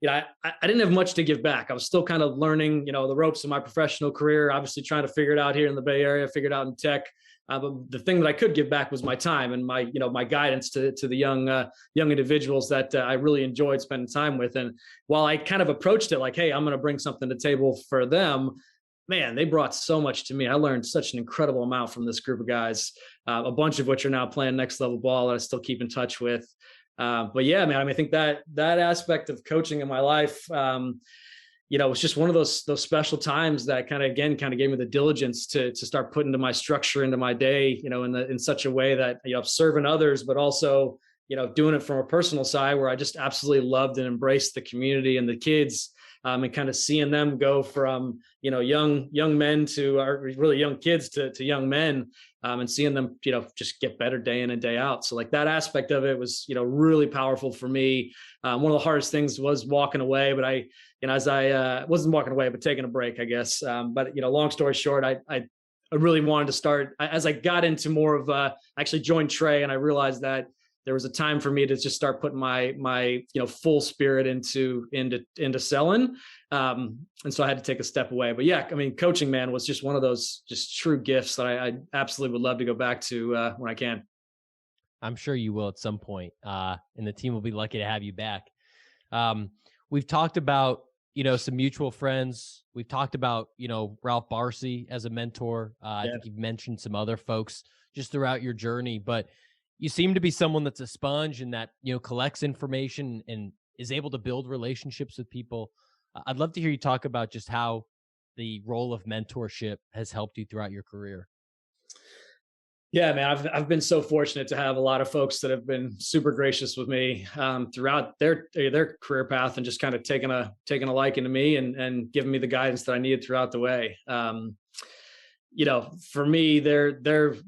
I didn't have much to give back. I was still kind of learning, the ropes of my professional career, obviously trying to figure it out here in the Bay Area, figured out in tech. But the thing that I could give back was my time and my guidance to the young individuals that I really enjoyed spending time with. And while I kind of approached it like, hey, I'm going to bring something to the table for them, man, they brought so much to me. I learned such an incredible amount from this group of guys, a bunch of which are now playing next level ball that I still keep in touch with. But yeah, man, I think that aspect of coaching in my life, it's just one of those special times that kind of gave me the diligence to start putting into my structure, into my day, in such a way that, serving others, but also, doing it from a personal side where I just absolutely loved and embraced the community and the kids, and kind of seeing them go from, young men to really young kids to young men, and seeing them, just get better day in and day out. So like that aspect of it was, really powerful for me. One of the hardest things was walking away, but I wasn't walking away, but taking a break, I guess. But long story short, I really wanted to start as I got into more of actually joined Trey, and I realized that there was a time for me to just start putting my full spirit into selling. And so I had to take a step away. But yeah, coaching, man, was just one of those just true gifts that I absolutely would love to go back to when I can. I'm sure you will at some point, and the team will be lucky to have you back. We've talked about, some mutual friends. We've talked about, Ralph Barzi as a mentor. I think you've mentioned some other folks just throughout your journey, but you seem to be someone that's a sponge and that, collects information and is able to build relationships with people. I'd love to hear you talk about just how the role of mentorship has helped you throughout your career. Yeah, man, I've been so fortunate to have a lot of folks that have been super gracious with me throughout their career path, and just kind of taking a liking to me and giving me the guidance that I needed throughout the way. For me, there's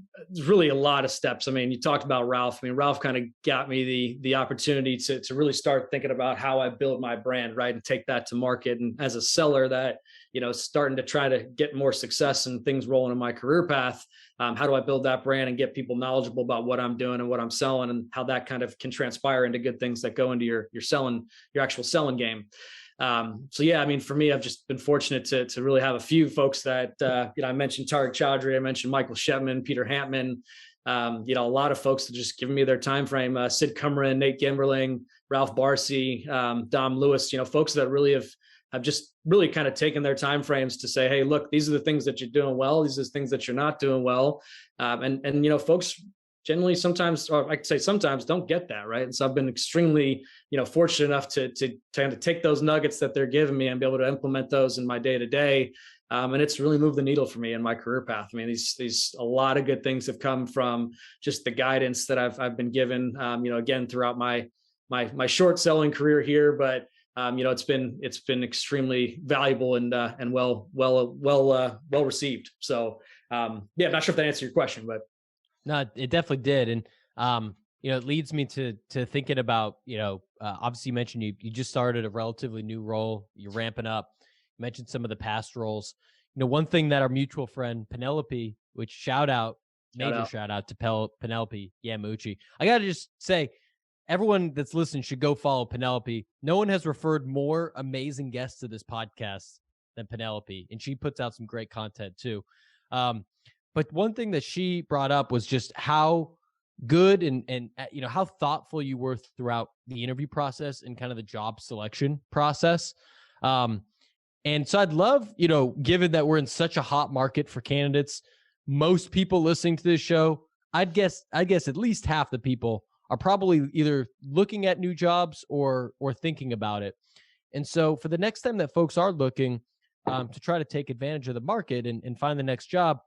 really a lot of steps. I mean, you talked about Ralph. I mean, Ralph kind of got me the opportunity to really start thinking about how I build my brand, right, and take that to market. And as a seller that, starting to try to get more success and things rolling in my career path, how do I build that brand and get people knowledgeable about what I'm doing and what I'm selling, and how that kind of can transpire into good things that go into your actual selling game. So yeah, I mean, for me, I've just been fortunate to really have a few folks that, I mentioned Tariq Chaudhry, I mentioned Michael Shepman, Peter Hampman, a lot of folks that just giving me their time frame, Sid Cumran, Nate Gimberling, Ralph Barzi, Dom Lewis, folks that really have just really kind of taken their time frames to say, hey, look, these are the things that you're doing well. These are the things that you're not doing well. And folks generally sometimes, or I could say sometimes, don't get that, right? And so I've been extremely, fortunate enough to kind of take those nuggets that they're giving me and be able to implement those in my day-to-day. And it's really moved the needle for me in my career path. I mean, these a lot of good things have come from just the guidance that I've been given, again, throughout my short selling career here, but it's been extremely valuable and well received. So I'm not sure if that answered your question, but no, it definitely did. And it leads me to thinking about, obviously you mentioned you just started a relatively new role, you're ramping up. You mentioned some of the past roles. One thing that our mutual friend Penelope, which shout out to Penelope Yamuchi. I got to just say, everyone that's listening should go follow Penelope. No one has referred more amazing guests to this podcast than Penelope, and she puts out some great content too. But one thing that she brought up was just how good and how thoughtful you were throughout the interview process and kind of the job selection process. And so I'd love, given that we're in such a hot market for candidates, most people listening to this show, I'd guess at least half the people are probably either looking at new jobs or thinking about it. And so for the next time that folks are looking to try to take advantage of the market and find the next job,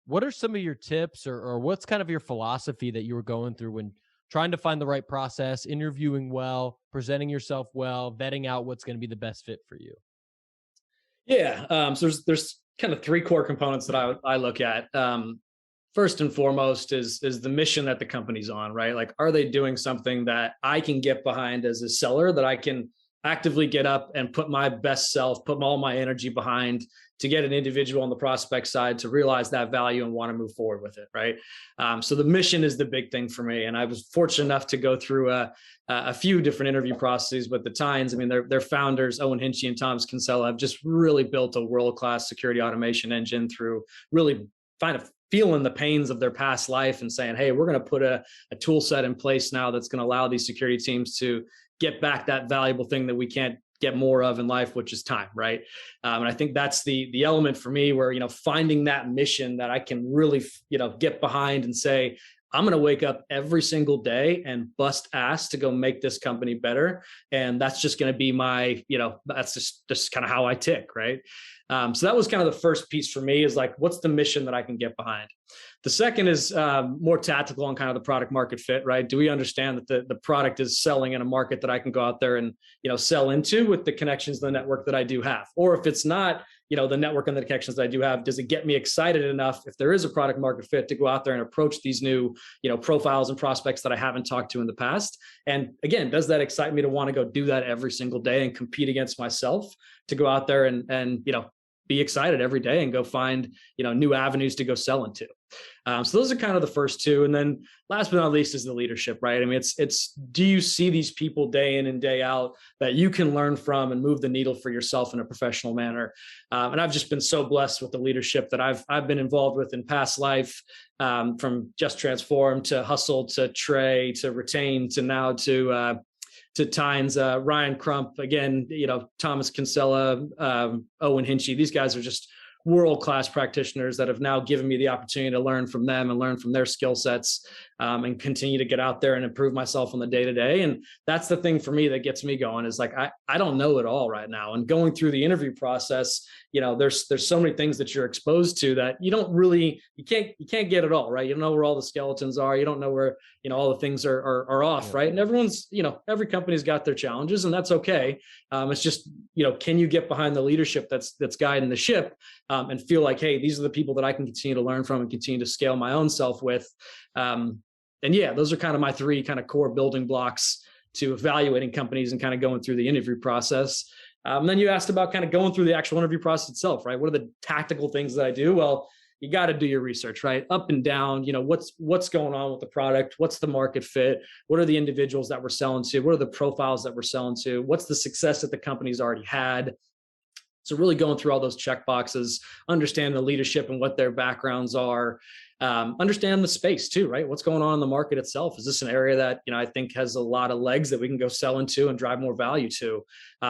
what are some of your tips or what's kind of your philosophy that you were going through when trying to find the right process, interviewing well, presenting yourself well, vetting out what's going to be the best fit for you? Yeah. So there's kind of three core components that I look at. First and foremost is the mission that the company's on, right? Like, are they doing something that I can get behind as a seller, that I can actively get up and put my best self, put all my energy behind to get an individual on the prospect side to realize that value and want to move forward with it, right? So the mission is the big thing for me. And I was fortunate enough to go through a few different interview processes, but the Tynes, I mean, their founders, Owen Hinchy and Thomas Kinsella, have just really built a world-class security automation engine through really kind of feeling the pains of their past life and saying, hey, we're going to put a tool set in place now that's going to allow these security teams to get back that valuable thing that we can't get more of in life, which is time, right? And I think that's the element for me where, finding that mission that I can really, get behind and say, I'm going to wake up every single day and bust ass to go make this company better. And that's just going to be my, that's just kind of how I tick, right? So that was kind of the first piece for me, is like, what's the mission that I can get behind? The second is more tactical on kind of the product market fit, right? Do we understand that the product is selling in a market that I can go out there and, sell into with the connections, the network that I do have? Or if it's not, the network and the connections that I do have, does it get me excited enough, if there is a product market fit, to go out there and approach these new, profiles and prospects that I haven't talked to in the past? And again, does that excite me to want to go do that every single day and compete against myself to go out there and be excited every day and go find, new avenues to go sell into? So those are kind of the first two. And then last but not least is the leadership, right? I mean, it's do you see these people day in and day out that you can learn from and move the needle for yourself in a professional manner? And I've just been so blessed with the leadership that I've been involved with in past life, from Just Transform to Hustle to Trey to Retain to now to Tynes, Ryan Crump, again, Thomas Kinsella, Owen Hinchy. These guys are just world-class practitioners that have now given me the opportunity to learn from them and learn from their skill sets, and continue to get out there and improve myself on the day-to-day. And that's the thing for me that gets me going, is like, I don't know it all right now. And going through the interview process, there's so many things that you're exposed to that you can't get it all, right? You don't know where all the skeletons are. You don't know where, all the things are off, right? And everyone's, every company's got their challenges, and that's okay. It's just, can you get behind the leadership that's guiding the ship, and feel like, hey, these are the people that I can continue to learn from and continue to scale my own self with. And yeah, those are kind of my three kind of core building blocks to evaluating companies and kind of going through the interview process. And then you asked about kind of going through the actual interview process itself, right? What are the tactical things that I do? Well, you got to do your research, right? Up and down, what's going on with the product? What's the market fit? What are the individuals that we're selling to? What are the profiles that we're selling to? What's the success that the company's already had? So really going through all those check boxes, understand the leadership and what their backgrounds are, understand the space too, right? What's going on in the market itself? Is this an area that, I think has a lot of legs that we can go sell into and drive more value to?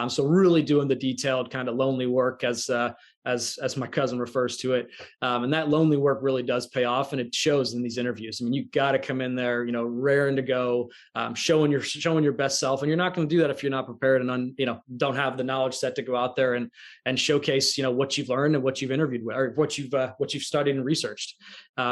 So really doing the detailed kind of lonely work, as my cousin refers to it. And that lonely work really does pay off, and it shows in these interviews. I mean, you got to come in there, raring to go, showing your best self. And you're not going to do that if you're not prepared and don't have the knowledge set to go out there and showcase, what you've learned and what you've interviewed with, or what you've studied and researched.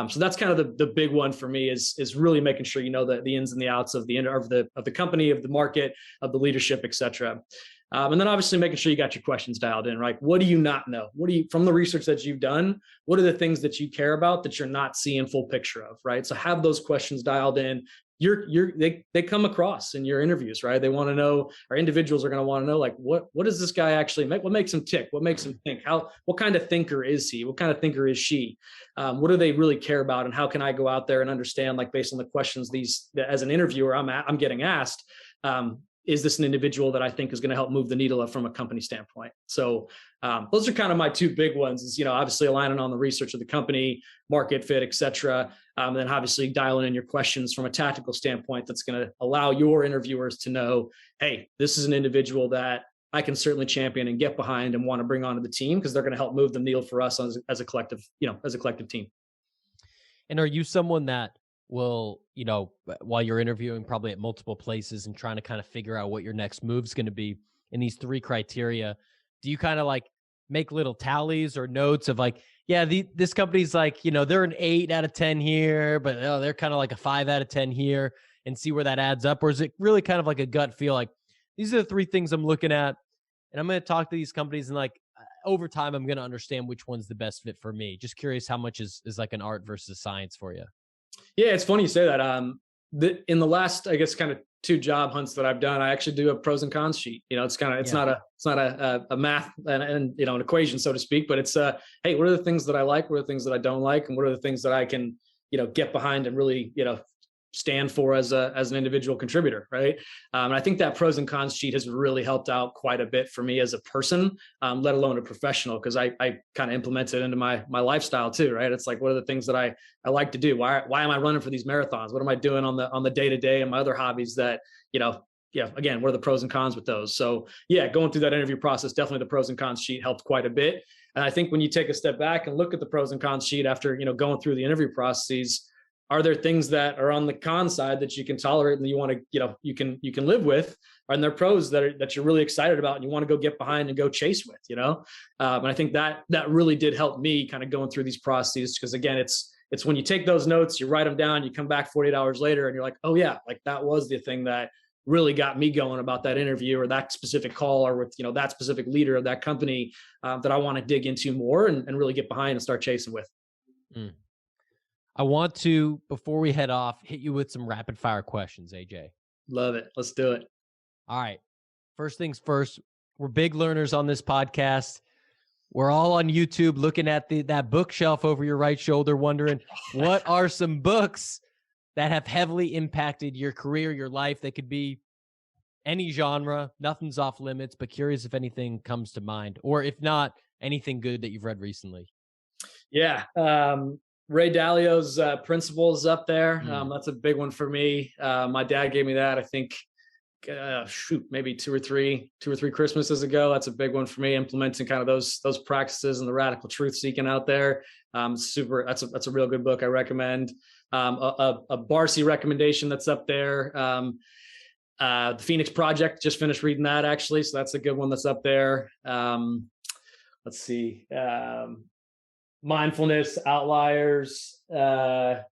So that's kind of the big one for me, is really making sure you know the ins and the outs of the company, of the market, of the leadership, et cetera. And then obviously making sure you got your questions dialed in, right? What do you not know? From the research that you've done, what are the things that you care about that you're not seeing full picture of, right? So have those questions dialed in. They come across in your interviews, right? They want to know, or individuals are going to want to know, like, what does this guy actually make? What makes him tick? What makes him think? What kind of thinker is he? What kind of thinker is she? What do they really care about? And how can I go out there and understand, like, based on the questions as an interviewer I'm getting asked, is this an individual that I think is going to help move the needle from a company standpoint? So those are kind of my two big ones, is, obviously aligning on the research of the company, market fit, et cetera. And then obviously dialing in your questions from a tactical standpoint that's going to allow your interviewers to know, hey, this is an individual that I can certainly champion and get behind and want to bring onto the team, because they're going to help move the needle for us as a collective team. And are you someone that will, while you're interviewing probably at multiple places and trying to kind of figure out what your next move is going to be in these three criteria, do you kind of like make little tallies or notes of like, yeah, this company's like, they're an 8 out of 10 here, but they're kind of like a 5 out of 10 here, and see where that adds up? Or is it really kind of like a gut feel, like, these are the three things I'm looking at, and I'm going to talk to these companies, and like over time, I'm going to understand which one's the best fit for me? Just curious how much is like an art versus science for you? Yeah, it's funny you say that. In the last, I guess, kind of 2 job hunts that I've done, I actually do a pros and cons sheet. It's not a math and an equation, so to speak, but it's hey, what are the things that I like? What are the things that I don't like? And what are the things that I can, get behind and really, stand for as an individual contributor, right? And I think that pros and cons sheet has really helped out quite a bit for me as a person, let alone a professional, because I kind of implement it into my lifestyle too, right? It's like, what are the things that I like to do? Why am I running for these marathons? What am I doing on the day-to-day and my other hobbies that, again, what are the pros and cons with those? So yeah, going through that interview process, definitely the pros and cons sheet helped quite a bit. And I think when you take a step back and look at the pros and cons sheet after, going through the interview processes, are there things that are on the con side that you can tolerate and you want to, you can live with? And there are pros that you're really excited about and you want to go get behind and go chase with, And I think that really did help me kind of going through these processes, because again, it's when you take those notes, you write them down, you come back 48 hours later and you're like, oh yeah, like that was the thing that really got me going about that interview or that specific call, or with, that specific leader of that company that I want to dig into more and really get behind and start chasing with. Mm. I want to, before we head off, hit you with some rapid fire questions, AJ. Love it. Let's do it. All right. First things first, we're big learners on this podcast. We're all on YouTube looking at that bookshelf over your right shoulder, wondering what are some books that have heavily impacted your career, your life. They could be any genre, nothing's off limits, but curious if anything comes to mind, or if not, anything good that you've read recently. Yeah. Ray Dalio's Principles up there. That's a big one for me. My dad gave me that, I think, maybe two or three Christmases ago. That's a big one for me, implementing kind of those practices and the radical truth seeking out there. That's a real good book I recommend. A Barzi recommendation that's up there. The Phoenix Project, just finished reading that actually. So that's a good one that's up there. Let's see. Mindfulness, Outliers, jab,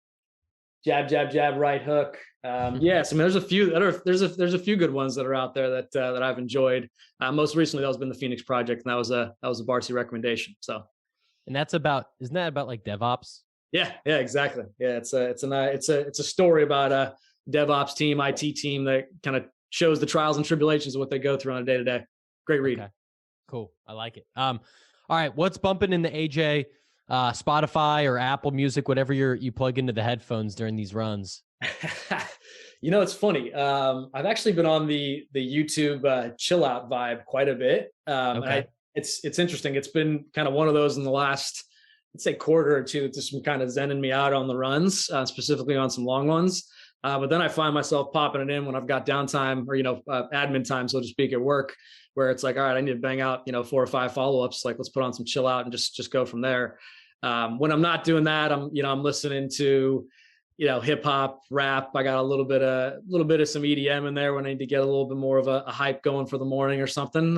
jab, jab, right hook. Yes, I mean, there's a few there's a few good ones that are out there that I've enjoyed. Most recently, that's been the Phoenix Project, and that was a Barzi recommendation. So, and isn't that about like DevOps? Yeah, exactly. Yeah, it's a story about a DevOps team, IT team that kind of shows the trials and tribulations of what they go through on a day to day. Great read. Okay. Cool. I like it. All right, what's bumping in the AJ? Spotify or Apple Music, whatever you plug into the headphones during these runs? It's funny. I've actually been on the YouTube chill out vibe quite a bit. Okay. It's interesting. It's been kind of one of those in the last, let's say, quarter or two. It's just been kind of zenning me out on the runs, specifically on some long ones. But then I find myself popping it in when I've got downtime or admin time, so to speak, at work, where it's like, all right, I need to bang out 4 or 5 follow-ups. Like, let's put on some chill out and just go from there. When I'm not doing that, I'm listening to hip hop, rap. I got a little bit of some EDM in there when I need to get a little bit more of a hype going for the morning or something.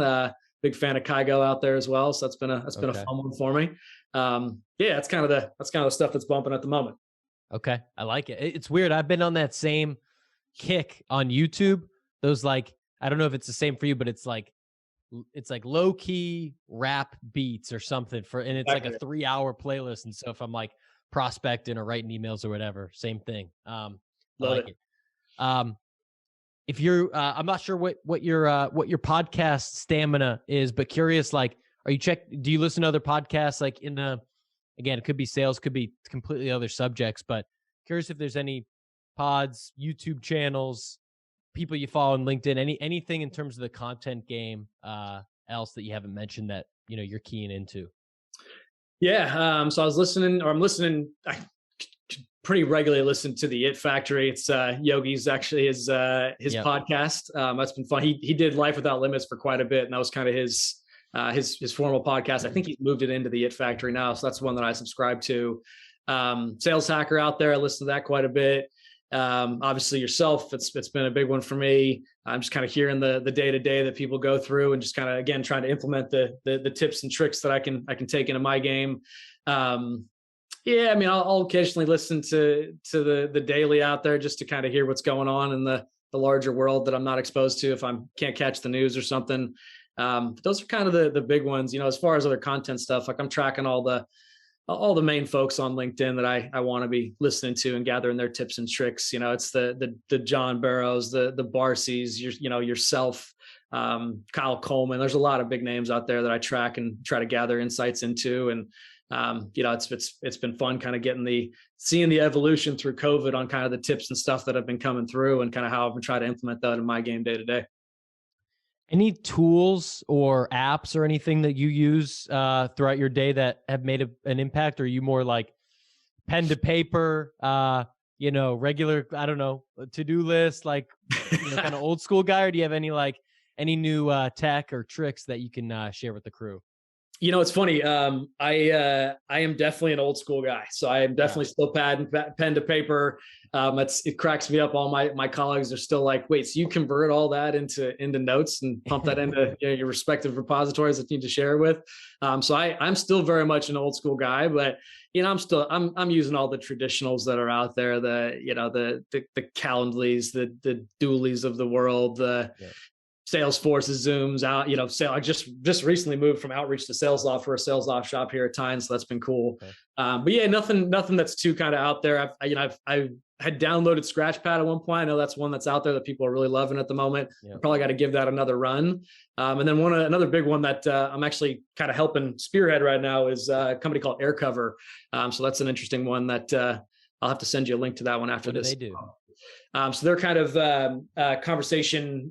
Big fan of Kygo out there as well, so that's been a fun one for me. That's kind of the stuff that's bumping at the moment. Okay, I like it. It's weird. I've been on that same kick on YouTube. Those, like, I don't know if it's the same for you, but it's like low key rap beats or something and it's like a 3-hour playlist. And so if I'm like prospecting or writing emails or whatever, same thing. I like it. If you're, I'm not sure what your podcast stamina is, but curious, like, do you listen to other podcasts? Like again, it could be sales, could be completely other subjects, but curious if there's any pods, YouTube channels, people you follow on LinkedIn, anything in terms of the content game, else that you haven't mentioned that, you're keying into. Yeah. So I'm listening, I pretty regularly listen to the It Factory. It's Yogi's actually his podcast. That's been fun. He did Life Without Limits for quite a bit, and that was kind of his formal podcast. I think he's moved it into the It Factory now. So that's one that I subscribe to. Sales Hacker out there, I listen to that quite a bit. Obviously yourself, it's been a big one for me. I'm just kind of hearing the day-to-day that people go through and just kind of, again, trying to implement the tips and tricks that I can take into my game. I'll occasionally listen to the daily out there just to kind of hear what's going on in the larger world that I'm not exposed to if I can't catch the news or something. Those are kind of the big ones. As far as other content stuff, like I'm tracking all the main folks on LinkedIn that I want to be listening to and gathering their tips and tricks. It's the John Barrows, the Barzis, yourself, Kyle Coleman. There's a lot of big names out there that I track and try to gather insights into. And, it's been fun kind of seeing the evolution through COVID on kind of the tips and stuff that have been coming through and kind of how I've been trying to implement that in my game day to day. Any tools or apps or anything that you use throughout your day that have made an impact? Or are you more like pen to paper, regular, I don't know, to-do list, like kind of old school guy? Or do you have any new tech or tricks that you can share with the crew? It's funny. I am definitely an old school guy. So I am definitely still pen to paper. It cracks me up. All my colleagues are still like, wait, so you convert all that into notes and pump that into your respective repositories that you need to share with. So I'm still very much an old school guy, but I'm using all the traditionals that are out there, the Calendlys, the Dooleys of the world, Salesforce's Zooms out, I just recently moved from outreach to SalesLoft for a SalesLoft shop here at Tynes. So that's been cool. Okay. But yeah, nothing that's too kind of out there. I had downloaded Scratchpad at one point. I know that's one that's out there that people are really loving at the moment. Yep. Probably got to give that another run. And then another big one that I'm actually kind of helping spearhead right now is a company called AirCover. So that's an interesting one that I'll have to send you a link to that one after this. What do they do? So they're kind of conversation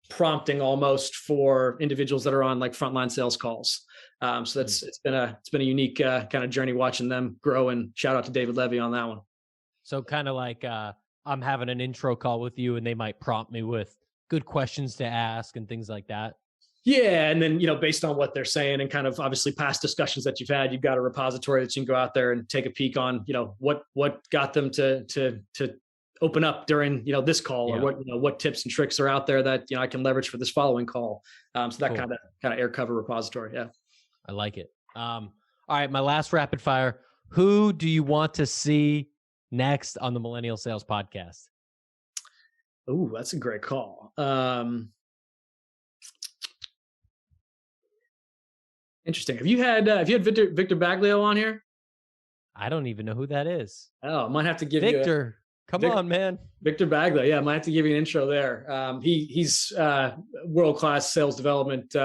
prompting almost for individuals that are on like frontline sales calls. So it's been a unique kind of journey watching them grow, and shout out to David Levy on that one. So kind of like I'm having an intro call with you and they might prompt me with good questions to ask and things like that. Yeah. And then, based on what they're saying and kind of obviously past discussions that you've had, you've got a repository that you can go out there and take a peek on, what got them to open up during, this call, or what tips and tricks are out there that, I can leverage for this following call. So that Cool. kind of air cover repository. Yeah. I like it. All right. My last rapid fire. Who do you want to see next on the Millennial Sales Podcast? Oh, that's a great call. Interesting. Have you had Victor Baglio on here? I don't even know who that is. Oh, I might have to give Victor. Come on, man. Victor Baglio. Yeah, I might have to give you an intro there. He's world-class sales development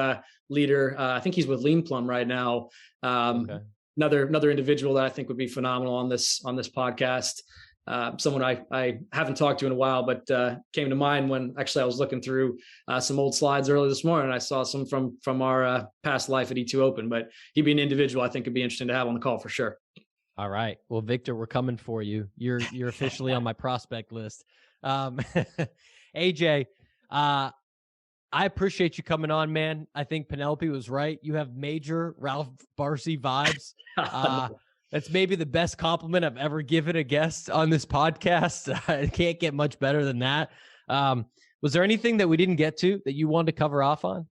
leader. I think he's with Lean Plum right now. Okay. Another individual that I think would be phenomenal on this podcast. Someone I haven't talked to in a while, but came to mind when actually I was looking through some old slides early this morning. And I saw some from our past life at E2 Open, but he'd be an individual I think would be interesting to have on the call for sure. All right. Well, Victor, we're coming for you. You're officially on my prospect list. AJ, I appreciate you coming on, man. I think Penelope was right. You have major Ralph Barzi vibes. That's maybe the best compliment I've ever given a guest on this podcast. I can't get much better than that. Was there anything that we didn't get to that you wanted to cover off on?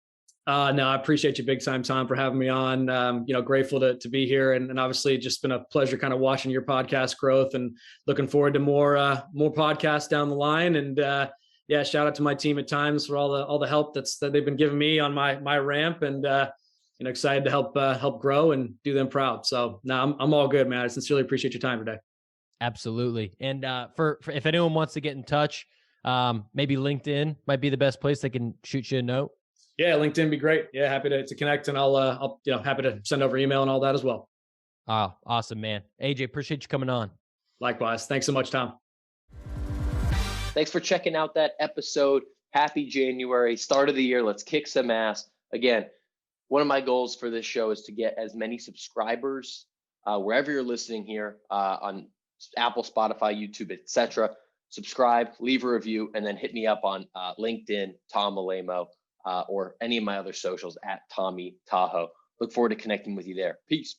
No, I appreciate you big time, Tom, for having me on. Grateful to be here, and obviously just been a pleasure kind of watching your podcast growth, and looking forward to more podcasts down the line. And shout out to my team at Times for all the help that they've been giving me on my ramp, and excited to help grow and do them proud. So no, I'm all good, man. I sincerely appreciate your time today. Absolutely. And for if anyone wants to get in touch, maybe LinkedIn might be the best place. They can shoot you a note. Yeah, LinkedIn would be great. Yeah, happy to connect, and I'll happy to send over email and all that as well. Oh, awesome, man. AJ, appreciate you coming on. Likewise. Thanks so much, Tom. Thanks for checking out that episode. Happy January, start of the year. Let's kick some ass. Again, one of my goals for this show is to get as many subscribers wherever you're listening here on Apple, Spotify, YouTube, etc. Subscribe, leave a review, and then hit me up on LinkedIn, Tom Malemo, or any of my other socials at Tommy Tahoe. Look forward to connecting with you there. Peace.